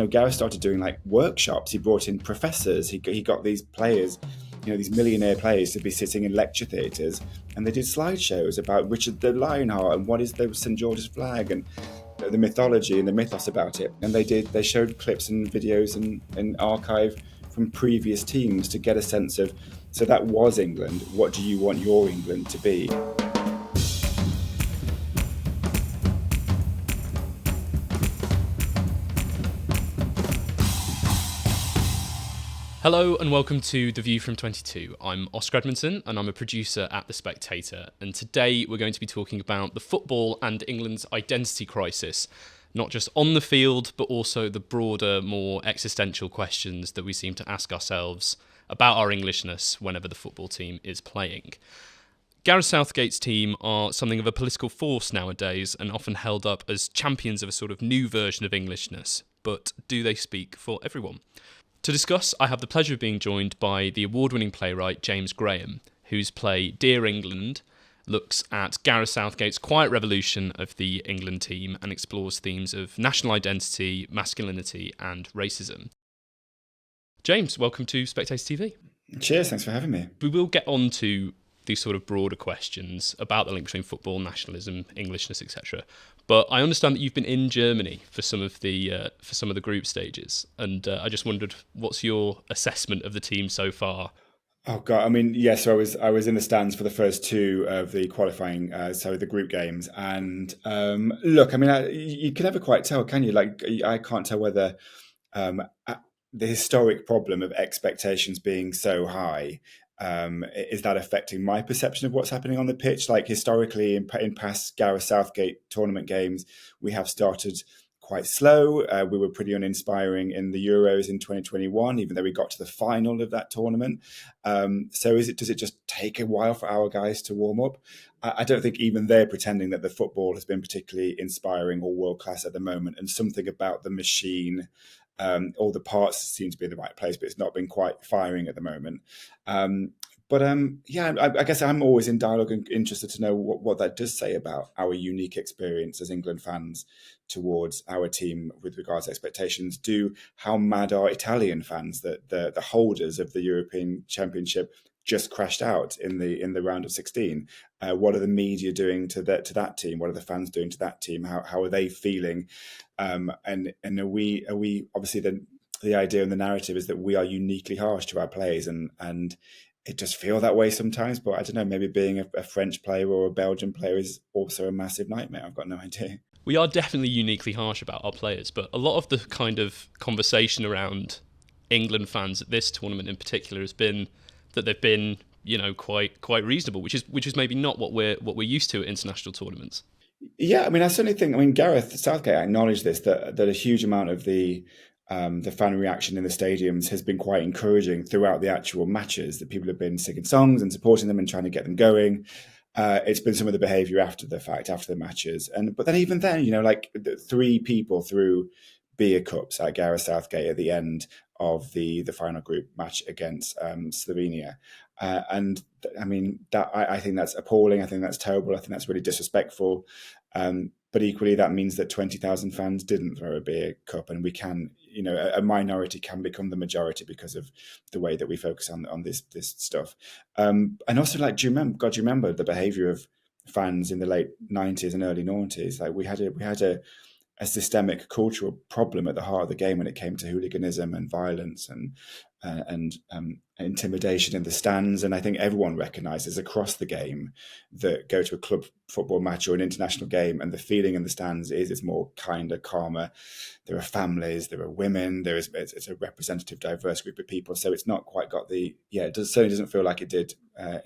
Gareth started doing like workshops. He brought in professors. He got these players, these millionaire players to be sitting in lecture theatres, and they did slideshows about Richard the Lionheart and what is the St George's flag and the mythology and the mythos about it. And they showed clips and videos and archive from previous teams to get a sense of, so that was England. What do you want your England to be? Hello and welcome to The View from 22. I'm Oscar Edmondson and I'm a producer at The Spectator. And today we're going to be talking about the football and England's identity crisis, not just on the field, but also the broader, more existential questions that we seem to ask ourselves about our Englishness whenever the football team is playing. Gareth Southgate's team are something of a political force nowadays and often held up as champions of a sort of new version of Englishness. But do they speak for everyone? To discuss, I have the pleasure of being joined by the award-winning playwright James Graham, whose play Dear England looks at Gareth Southgate's quiet revolution of the England team and explores themes of national identity, masculinity and racism. James, welcome to Spectator TV. Cheers, thanks for having me. We will get on to these sort of broader questions about the link between football, nationalism, Englishness, etc. But I understand that you've been in Germany for some of the group stages, and I just wondered, what's your assessment of the team so far? Oh God, I mean, yes. So I was in the stands for the first two of the qualifying, the group games, and look, I mean, you can never quite tell, can you? Like, I can't tell whether the historic problem of expectations being so high. Is that affecting my perception of what's happening on the pitch? Like historically, in past Gareth Southgate tournament games, we have started quite slow. We were pretty uninspiring in the Euros in 2021, even though we got to the final of that tournament. So does it just take a while for our guys to warm up? I don't think even they're pretending that the football has been particularly inspiring or world class at the moment, and something about the machine. All the parts seem to be in the right place, but it's not been quite firing at the moment. I guess I'm always in dialogue and interested to know what that does say about our unique experience as England fans towards our team with regards to expectations. How mad are Italian fans that the holders of the European Championship just crashed out in the round of 16? What are the media doing to that team? What are the fans doing to that team? How are they feeling? And are we obviously the idea and the narrative is that we are uniquely harsh to our players, and it does feel that way sometimes. But I don't know, maybe being a French player or a Belgian player is also a massive nightmare. I've got no idea. We are definitely uniquely harsh about our players, but a lot of the kind of conversation around England fans at this tournament in particular has been that they've been, quite reasonable, which is maybe not what we're used to at international tournaments. Yeah, I mean, I certainly think. I mean, Gareth Southgate acknowledged this, that a huge amount of the fan reaction in the stadiums has been quite encouraging throughout the actual matches. That people have been singing songs and supporting them and trying to get them going. It's been some of the behaviour after the matches, but then even then, like three people threw beer cups at Gareth Southgate at the end of the final group match against Slovenia. And I mean, that I think that's appalling. I think that's terrible. I think that's really disrespectful. But equally, that means that 20,000 fans didn't throw a beer cup, and we can, a minority can become the majority because of the way that we focus on this stuff. And also, like, do you remember the behaviour of fans in the late 90s and early 90s? Like, we had a systemic cultural problem at the heart of the game when it came to hooliganism and violence and intimidation in the stands. And I think everyone recognises across the game that go to a club football match or an international game, and the feeling in the stands is more kinder, calmer. There are families, there are women, it's a representative, diverse group of people. So it's not quite got it certainly doesn't feel like it did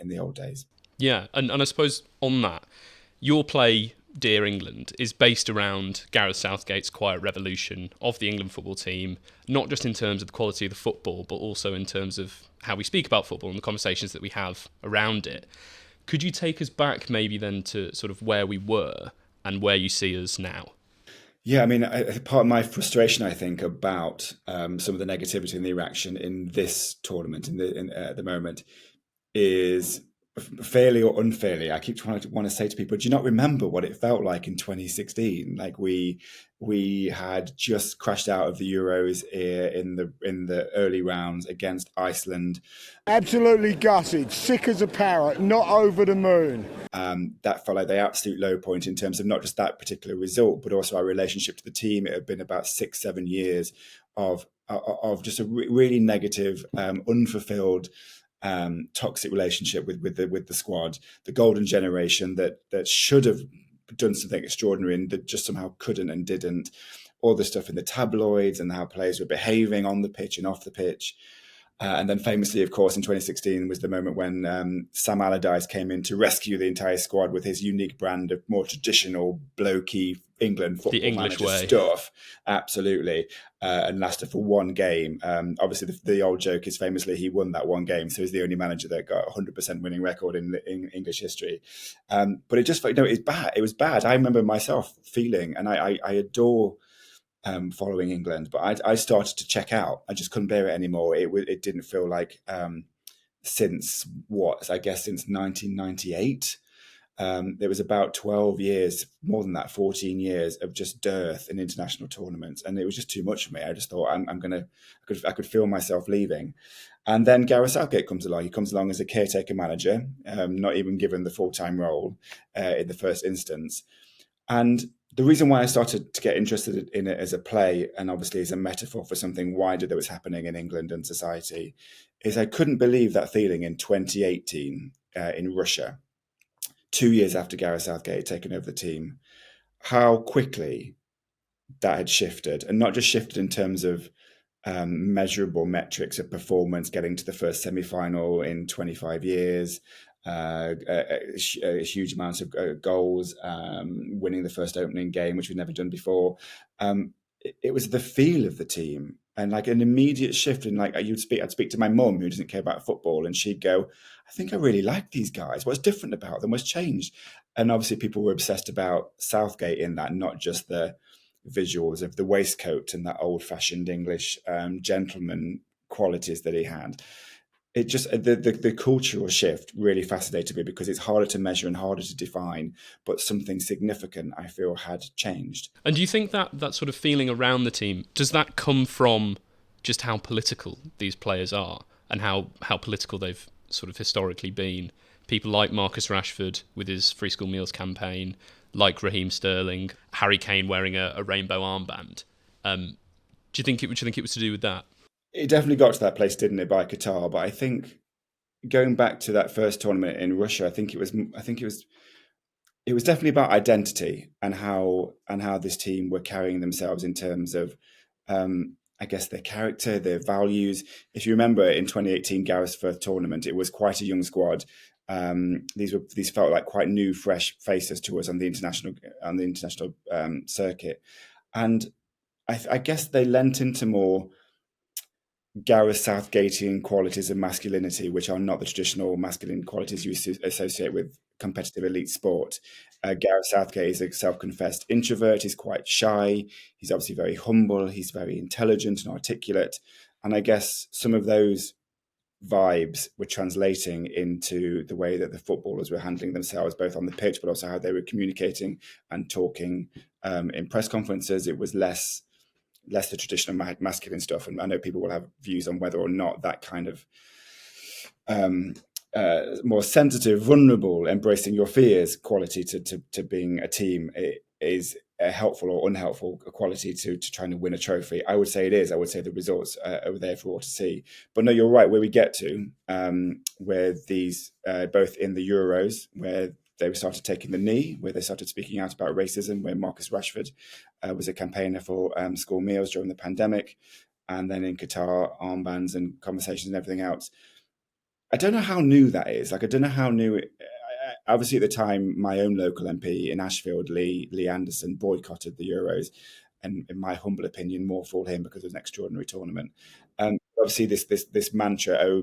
in the old days. Yeah, and I suppose on that, your play Dear England is based around Gareth Southgate's quiet revolution of the England football team, not just in terms of the quality of the football, but also in terms of how we speak about football and the conversations that we have around it. Could you take us back maybe then to sort of where we were and where you see us now? Yeah, I mean, part of my frustration, I think, about some of the negativity and the reaction in this tournament at the moment is fairly or unfairly, I keep trying to want to say to people, do you not remember what it felt like in 2016? Like we had just crashed out of the Euros in the early rounds against Iceland. Absolutely gutted, sick as a parrot, not over the moon. That felt like the absolute low point in terms of not just that particular result, but also our relationship to the team. It had been about 6-7 years of just a really negative, unfulfilled, toxic relationship with the squad. The golden generation that should have done something extraordinary and that just somehow couldn't and didn't. All the stuff in the tabloids and how players were behaving on the pitch and off the pitch. And then famously, of course, in 2016 was the moment when Sam Allardyce came in to rescue the entire squad with his unique brand of more traditional, blokey England football The English manager way. stuff. Absolutely. And lasted for one game. Obviously, the old joke is famously he won that one game. So he's the only manager that got a 100% winning record in English history. But it just, it's bad. It was bad. I remember myself feeling, and I adore following England, but I started to check out. I just couldn't bear it anymore. It didn't feel like since 1998. There was about 12 years, more than that, 14 years of just dearth in international tournaments, and it was just too much for me. I just thought I could feel myself leaving. And then Gareth Southgate comes along. He comes along as a caretaker manager, not even given the full-time role in the first instance. And the reason why I started to get interested in it as a play, and obviously as a metaphor for something wider that was happening in England and society, is I couldn't believe that feeling in 2018 in Russia, 2 years after Gareth Southgate had taken over the team, how quickly that had shifted, and not just shifted in terms of measurable metrics of performance, getting to the first semi-final in 25 years, a huge amount of goals, winning the first opening game, which we'd never done before. It was the feel of the team, and like an immediate shift in like I'd speak to my mum who doesn't care about football, and she'd go, I think I really like these guys. What's different about them? What's changed? And obviously people were obsessed about Southgate in that, not just the visuals of the waistcoat and that old-fashioned English gentleman qualities that he had. It just the cultural shift really fascinated me because it's harder to measure and harder to define, but something significant I feel had changed. And do you think that sort of feeling around the team, does that come from just how political these players are and how political they've sort of historically been? People like Marcus Rashford with his free school meals campaign, like Raheem Sterling, Harry Kane wearing a rainbow armband. Do you think it was to do with that? It definitely got to that place, didn't it, by Qatar? But I think going back to that first tournament in Russia, I think it was definitely about identity and how this team were carrying themselves in terms of, I guess, their character, their values. If you remember, in 2018, Gareth's first tournament, it was quite a young squad. These felt like quite new, fresh faces to us on the international circuit, and I guess they lent into more Gareth Southgatean qualities of masculinity, which are not the traditional masculine qualities you associate with competitive elite sport. Gareth Southgate is a self-confessed introvert. He's quite shy. He's obviously very humble. He's very intelligent and articulate. And I guess some of those vibes were translating into the way that the footballers were handling themselves, both on the pitch, but also how they were communicating and talking in press conferences. It was less the traditional masculine stuff. And I know people will have views on whether or not that kind of more sensitive, vulnerable, embracing your fears quality to being a team is a helpful or unhelpful quality to trying to win a trophy. I would say it is. I would say the results are there for all to see. But no, you're right. Where we get to, where these, both in the Euros, where they started taking the knee, where they started speaking out about racism, where Marcus Rashford was a campaigner for school meals during the pandemic, and then in Qatar, armbands and conversations and everything else. I don't know how new that is. Like, I don't know how new it, obviously at the time, my own local MP in Ashfield, Lee Anderson, boycotted the Euros, and in my humble opinion, more for him because it was an extraordinary tournament. Obviously, this mantra,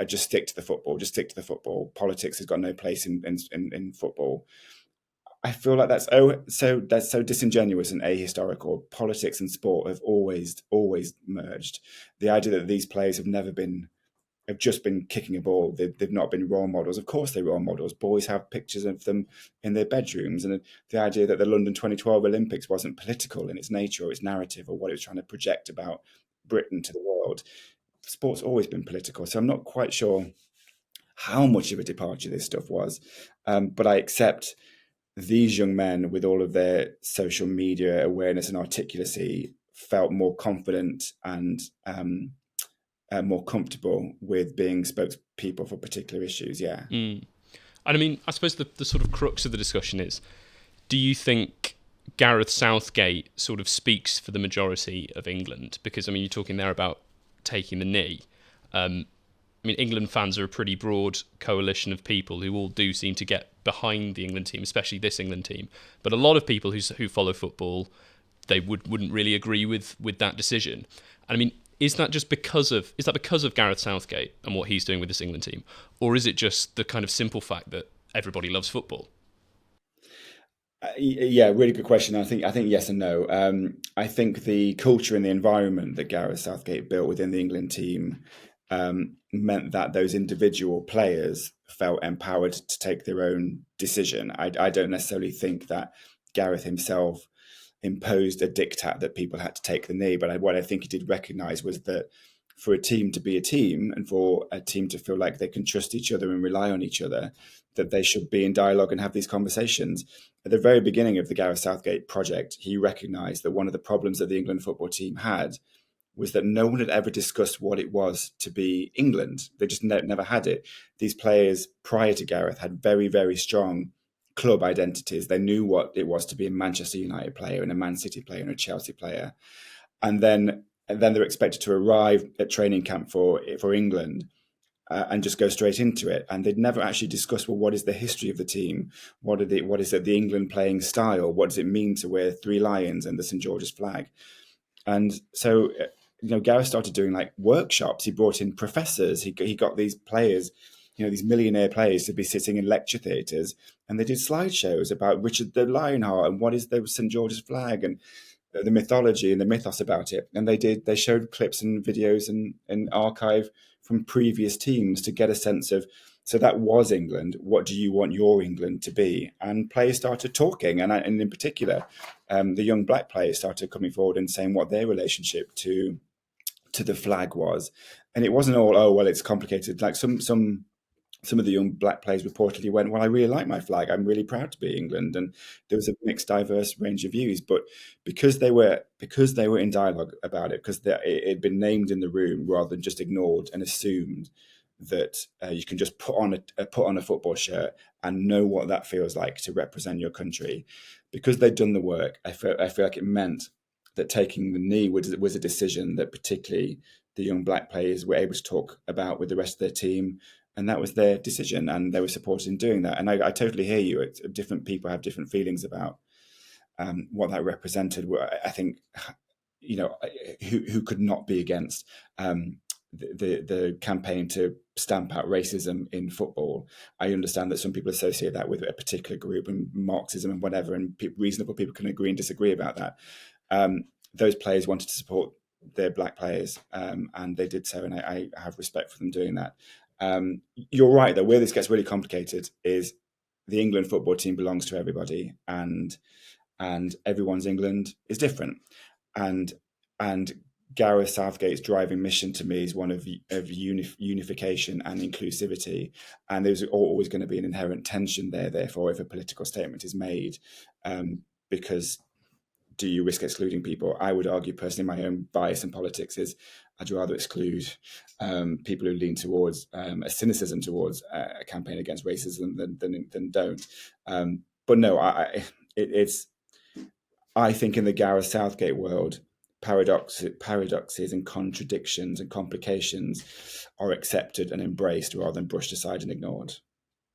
just stick to the football, just stick to the football. Politics has got no place in football. I feel like that's so disingenuous and ahistorical. Politics and sport have always merged. The idea that these players have never been have just been kicking a ball. They've not been role models. Of course, they're role models. Boys have pictures of them in their bedrooms. And the idea that the London 2012 Olympics wasn't political in its nature or its narrative or what it was trying to project about Britain to the world. Sport's always been political. So I'm not quite sure how much of a departure this stuff was. But I accept these young men, with all of their social media awareness and articulacy, felt more confident and more comfortable with being spokespeople for particular issues. Yeah. And I mean, I suppose the sort of crux of the discussion is, do you think Gareth Southgate sort of speaks for the majority of England? Because, I mean, you're talking there about taking the knee. I mean, England fans are a pretty broad coalition of people who all do seem to get behind the England team, especially this England team. But a lot of people who follow football, they wouldn't really agree with that decision. And I mean, is that because of Gareth Southgate and what he's doing with this England team, or is it just the kind of simple fact that everybody loves football? Yeah, really good question. I think yes and no. I think the culture and the environment that Gareth Southgate built within the England team meant that those individual players felt empowered to take their own decision. I don't necessarily think that Gareth himself imposed a diktat that people had to take the knee, but what I think he did recognise was that for a team to be a team and for a team to feel like they can trust each other and rely on each other, that they should be in dialogue and have these conversations. At the very beginning of the Gareth Southgate project, he recognised that one of the problems that the England football team had was that no one had ever discussed what it was to be England. They just never had it. These players prior to Gareth had very, very strong club identities. They knew what it was to be a Manchester United player and a Man City player and a Chelsea player. And then they're expected to arrive at training camp for England and just go straight into it. And they'd never actually discuss, well, what is the history of the team? What is it, the England playing style? What does it mean to wear 3 lions and the St. George's flag? And so, Gareth started doing like workshops. He brought in professors. He got these players, these millionaire players, to be sitting in lecture theatres, and they did slideshows about Richard the Lionheart and what is the St. George's flag and the mythology and the mythos about it. And they showed clips and videos and archive from previous teams to get a sense of, so that was England. What do you want your England to be? And players started talking, and in particular, the young black players started coming forward and saying what their relationship to the flag was. And it wasn't all, oh, well, it's complicated. Like some of the young black players reportedly went, well, I really like my flag. I'm really proud to be England. And there was a mixed, diverse range of views. But because they were in dialogue about it, because it had been named in the room rather than just ignored and assumed that you can just put on a football shirt and know what that feels like to represent your country, because they'd done the work, I feel like it meant that taking the knee was a decision that particularly the young black players were able to talk about with the rest of their team. And that was their decision, and they were supported in doing that. And I totally hear you. Different people have different feelings about what that represented. I think, who could not be against the campaign to stamp out racism in football. I understand that some people associate that with a particular group and Marxism and whatever, and reasonable people can agree and disagree about that. Those players wanted to support their black players, and they did so, and I have respect for them doing that. You're right, though. Where this gets really complicated is the England football team belongs to everybody, and everyone's England is different. And Gareth Southgate's driving mission to me is one of unification and inclusivity. And there's always going to be an inherent tension there, therefore, if a political statement is made, because do you risk excluding people? I would argue personally, my own bias in politics is I'd rather exclude people who lean towards a cynicism towards a campaign against racism than don't. But no, I think in the Gareth Southgate world, paradoxes and contradictions and complications are accepted and embraced rather than brushed aside and ignored.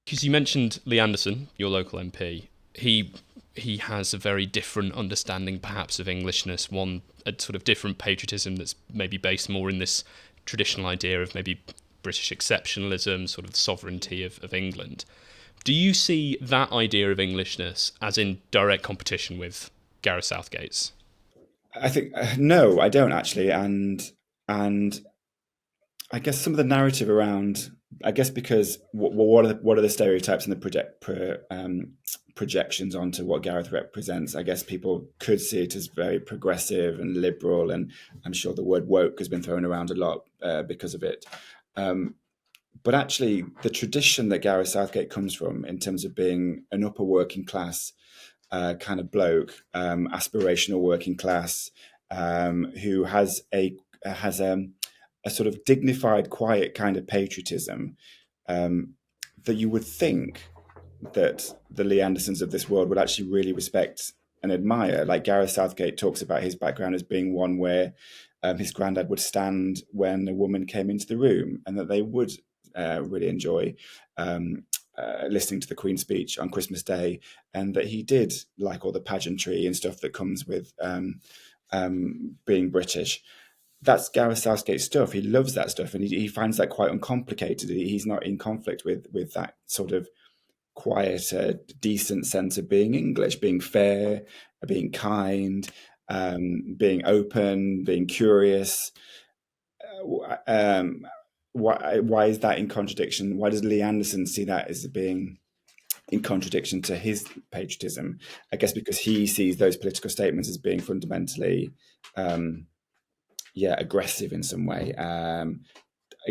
Because you mentioned Lee Anderson, your local MP. He has a very different understanding, perhaps, of Englishness, a sort of different patriotism that's maybe based more in this traditional idea of maybe British exceptionalism, sort of sovereignty of England. Do you see that idea of Englishness as in direct competition with Gareth Southgate's? I think no, I don't actually, and I guess some of the narrative around, I guess because what are the stereotypes and the projections onto what Gareth represents? I guess people could see it as very progressive and liberal, and I'm sure the word woke has been thrown around a lot because of it. But actually, the tradition that Gareth Southgate comes from, in terms of being an upper working class kind of bloke, aspirational working class, who has a sort of dignified, quiet kind of patriotism, that you would think that the Lee Andersons of this world would actually really respect and admire. Like Gareth Southgate talks about his background as being one where his granddad would stand when a woman came into the room, and that they would really enjoy listening to the Queen's speech on Christmas Day, and that he did like all the pageantry and stuff that comes with being British. That's Gareth Southgate's stuff. He loves that stuff, and he finds that quite uncomplicated. He's not in conflict with that sort of quiet, decent sense of being English, being fair, being kind, being open, being curious. Why is that in contradiction? Why does Lee Anderson see that as being in contradiction to his patriotism? I guess because he sees those political statements as being fundamentally, aggressive in some way.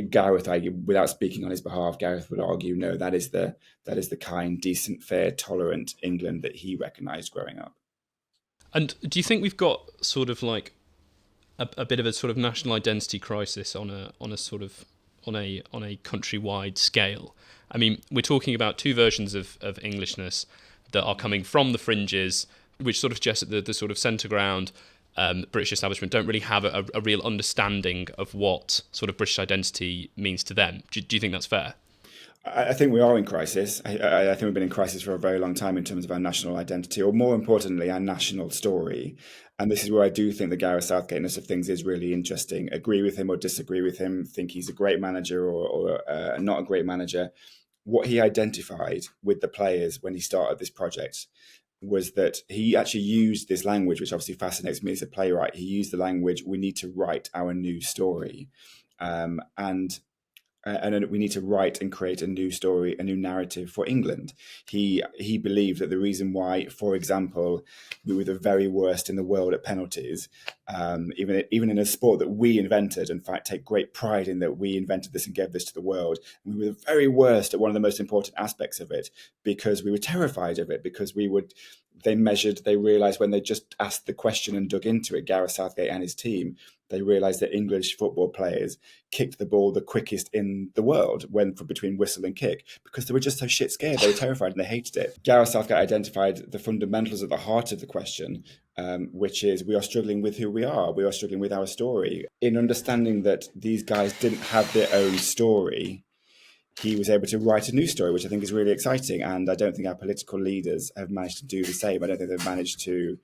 Gareth, without speaking on his behalf, Gareth would argue, no, that is the kind, decent, fair, tolerant England that he recognised growing up. And do you think we've got sort of like a bit of a sort of national identity crisis on a countrywide scale? I mean, we're talking about two versions of Englishness that are coming from the fringes, which sort of suggest that the sort of centre ground British establishment don't really have a real understanding of what sort of British identity means to them. Do you think that's fair? I think we are in crisis. I think we've been in crisis for a very long time in terms of our national identity, or more importantly, our national story. And this is where I do think the Gareth Southgate-ness of things is really interesting. Agree with him or disagree with him, think he's a great manager or not a great manager. What he identified with the players when he started this project was that he actually used this language, which obviously fascinates me as a playwright. He used the language, we need to write our new story. And we need to write and create a new story, a new narrative for England. He believed that the reason why, for example, we were the very worst in the world at penalties, even in a sport that we invented, in fact, take great pride in that we invented this and gave this to the world. We were the very worst at one of the most important aspects of it because we were terrified of it, because they realised when they just asked the question and dug into it, Gareth Southgate and his team, they realised that English football players kicked the ball the quickest in the world between whistle and kick, because they were just so shit scared. They were terrified and they hated it. Gareth Southgate identified the fundamentals at the heart of the question, which is we are struggling with who we are. We are struggling with our story. In understanding that these guys didn't have their own story, he was able to write a new story, which I think is really exciting. And I don't think our political leaders have managed to do the same. I don't think they've managed to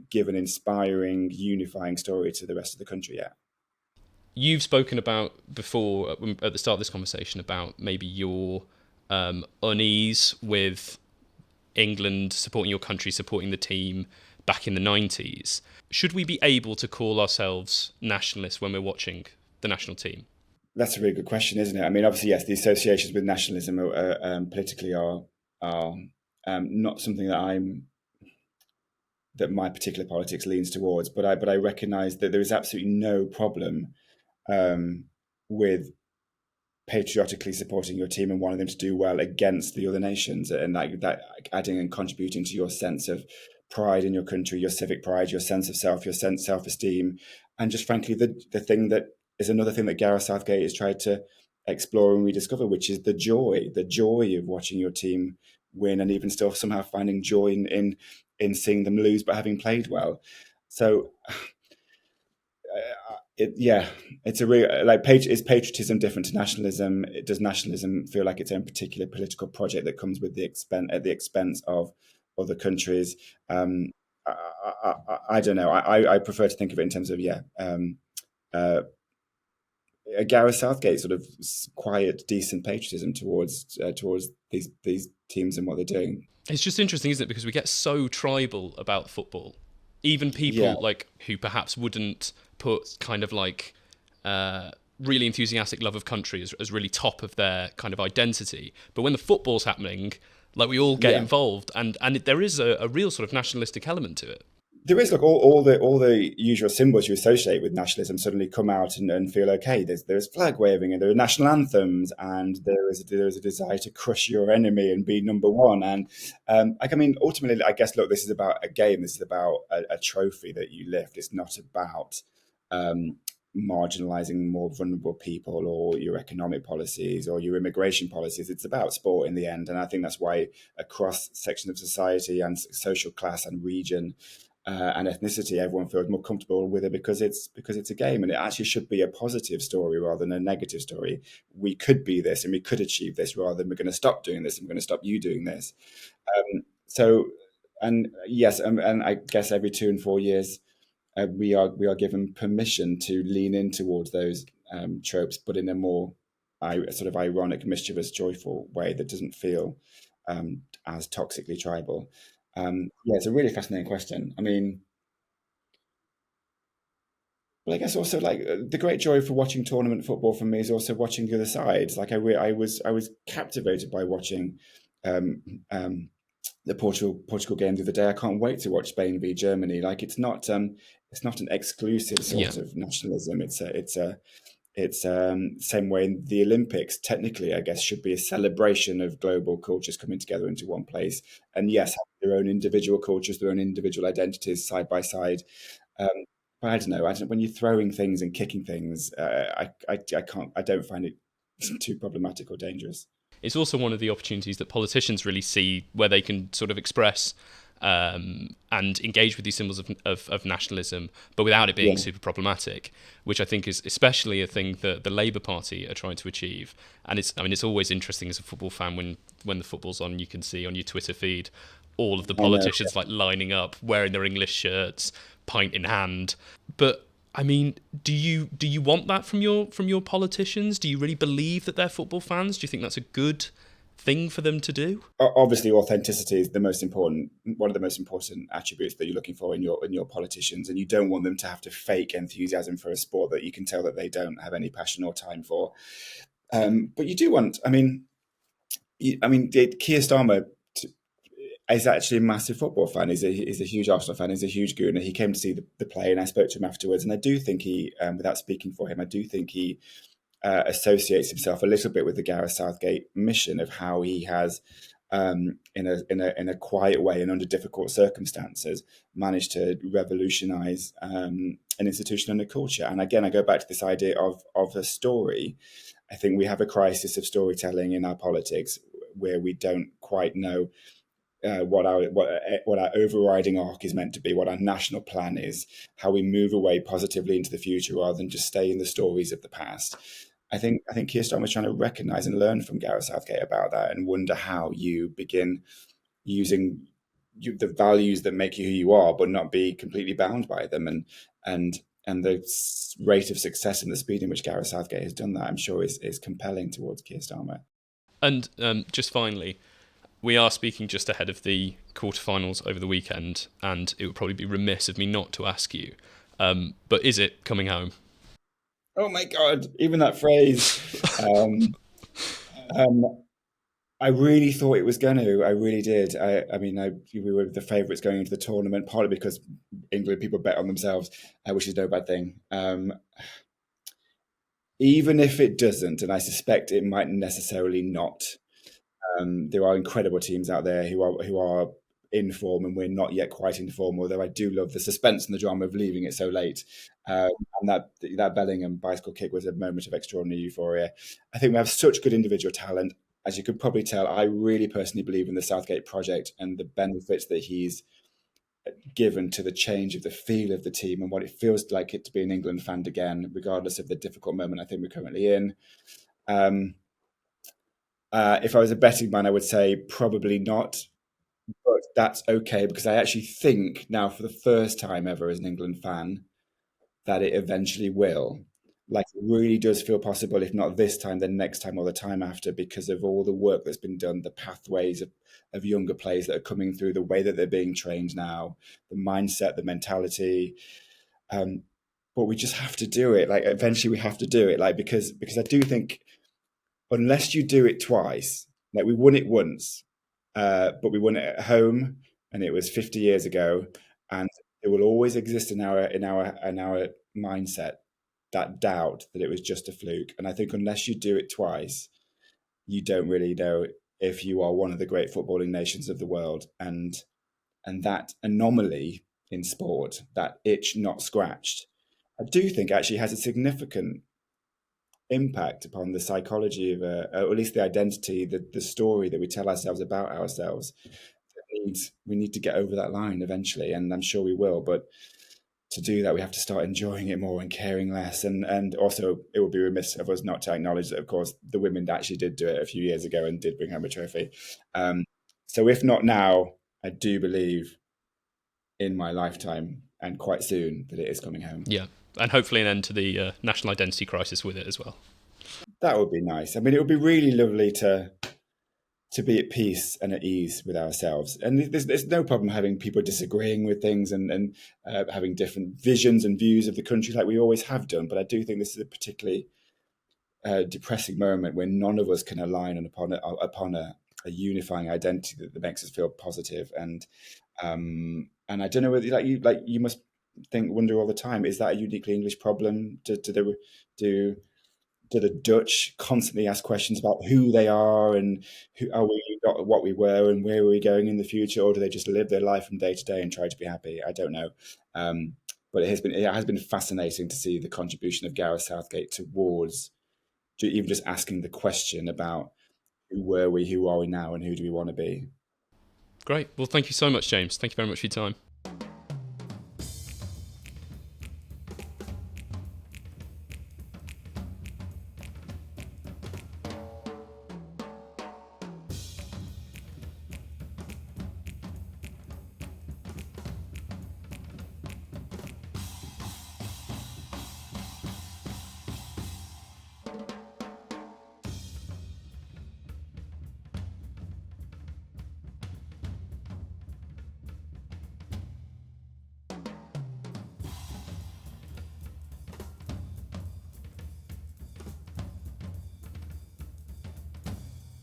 give an inspiring, unifying story to the rest of the country yet. You've spoken about before, at the start of this conversation, about maybe your unease with England supporting your country, supporting the team back in the 90s. Should we be able to call ourselves nationalists when we're watching the national team? That's a really good question, isn't it? I mean, obviously, yes, the associations with nationalism politically are not something that my particular politics leans towards, but I recognise that there is absolutely no problem with patriotically supporting your team and wanting them to do well against the other nations, and that adding and contributing to your sense of pride in your country, your civic pride, your sense of self, your self-esteem, and just frankly the thing that is another thing that Gareth Southgate has tried to explore and rediscover, which is the joy of watching your team win, and even still somehow finding joy in seeing them lose but having played well. So it's a real, is patriotism different to nationalism? Does nationalism feel like its own particular political project that comes with at the expense of other countries? I don't know. I prefer to think of it in terms of a Gareth Southgate sort of quiet, decent patriotism towards these teams and what they're doing. It's just interesting, isn't it? Because we get so tribal about football. Even people who perhaps wouldn't put kind of like really enthusiastic love of country as really top of their kind of identity. But when the football's happening, like we all get Yeah. involved, and there is a real sort of nationalistic element to it. There is, like, all the usual symbols you associate with nationalism suddenly come out and feel okay. There's flag waving, and there are national anthems, and there is a desire to crush your enemy and be number one. And like, I mean, ultimately, I guess, look, this is about a game. This is about a trophy that you lift. It's not about um, marginalizing more vulnerable people or your economic policies or your immigration policies. It's about sport in the end, and I think that's why across sections of society and social class and region and ethnicity, everyone feels more comfortable with it because it's a game, and it actually should be a positive story rather than a negative story. We could be this, and we could achieve this, rather than we're going to stop doing this, and we're going to stop you doing this. So, and yes, and I guess every 2 and 4 years, we are given permission to lean in towards those tropes, but in a more sort of ironic, mischievous, joyful way that doesn't feel as toxically tribal. Yeah, it's a really fascinating question. I mean, but I guess also, like, the great joy for watching tournament football for me is also watching the other sides. Like, I was captivated by watching um, um, the Portugal game the other day. I can't wait to watch Spain v Germany. Like, it's not an exclusive Yeah. sort of nationalism. It's same way in the Olympics. Technically, I guess, should be a celebration of global cultures coming together into one place. And yes, have their own individual cultures, their own individual identities side by side. Um, but I don't know. When you're throwing things and kicking things, I can't. I don't find it too problematic or dangerous. It's also one of the opportunities that politicians really see where they can sort of express and engage with these symbols of nationalism, but without it being Yeah, super problematic, which I think is especially a thing that the Labour Party are trying to achieve. And it's always interesting as a football fan when the football's on, you can see on your Twitter feed all of the I know. politicians like lining up, wearing their English shirts, pint in hand. But I mean, do you want that from your politicians? Do you really believe that they're football fans? Do you think that's a good thing for them to do? Obviously, authenticity is one of the most important attributes that you're looking for in your politicians, and you don't want them to have to fake enthusiasm for a sport that you can tell that they don't have any passion or time for. But you do want, Keir Starmer is actually a massive football fan. He's a huge Arsenal fan. He's a huge gooner. He came to see the play, and I spoke to him afterwards. And I do think without speaking for him, I do think he associates himself a little bit with the Gareth Southgate mission of how he has, in a quiet way and under difficult circumstances, managed to revolutionise an institution and a culture. And again, I go back to this idea of a story. I think we have a crisis of storytelling in our politics where we don't quite know what our overriding arc is meant to be, what our national plan is, how we move away positively into the future rather than just stay in the stories of the past. I think Keir Starmer was trying to recognise and learn from Gareth Southgate about that, and wonder how you begin using the values that make you who you are, but not be completely bound by them. And and the rate of success and the speed in which Gareth Southgate has done that, I'm sure, is compelling towards Keir Starmer. And just finally, we are speaking just ahead of the quarterfinals over the weekend, and it would probably be remiss of me not to ask you, but is it coming home? Oh my God! Even that phrase. Um, um, I really thought it was going to. I really did. We were the favourites going into the tournament, partly because England people bet on themselves, which is no bad thing. Even if it doesn't, and I suspect it might necessarily not, there are incredible teams out there who are in form, and we're not yet quite in form. Although I do love the suspense and the drama of leaving it so late, and that Bellingham bicycle kick was a moment of extraordinary euphoria. I think we have such good individual talent. As you could probably tell, I really personally believe in the Southgate project and the benefits that he's given to the change of the feel of the team and what it feels like it to be an England fan again, regardless of the difficult moment I think we're currently in. Um, if I was a betting man, I would say probably not, but that's okay because I actually think now, for the first time ever as an England fan, that it eventually will. Like, it really does feel possible, if not this time, then next time or the time after, because of all the work that's been done, the pathways of younger players that are coming through, the way that they're being trained now, the mindset, the mentality. Um, but we just have to do it. Like eventually we have to do it. Like because I do think unless you do it twice, like we won it once, but we won it at home, and it was 50 years ago, and it will always exist in our mindset that doubt that it was just a fluke. And I think unless you do it twice, you don't really know if you are one of the great footballing nations of the world. And that anomaly in sport, that itch not scratched, I do think actually has a significant impact upon the psychology of, or at least the identity, the story that we tell ourselves about ourselves. We need to get over that line eventually, and I'm sure we will. But to do that, we have to start enjoying it more and caring less. And also, it would be remiss of us not to acknowledge that, of course, the women actually did do it a few years ago and did bring home a trophy. So if not now, I do believe in my lifetime and quite soon that it is coming home. Yeah, and hopefully an end to the national identity crisis with it as well. That would be nice. I mean, it would be really lovely to be at peace and at ease with ourselves. And there's no problem having people disagreeing with things and having different visions and views of the country like we always have done. But I do think this is a particularly depressing moment when none of us can align upon a unifying identity that makes us feel positive. And I don't know whether you must wonder all the time, is that a uniquely English problem? Do the Dutch constantly ask questions about who they are and who are we, not what we were, and where are we going in the future, or do they just live their life from day to day and try to be happy? I don't know, but it has been fascinating to see the contribution of Gareth Southgate towards even just asking the question about who were we, who are we now, and who do we want to be. Great. Well, thank you so much, James. Thank you very much for your time.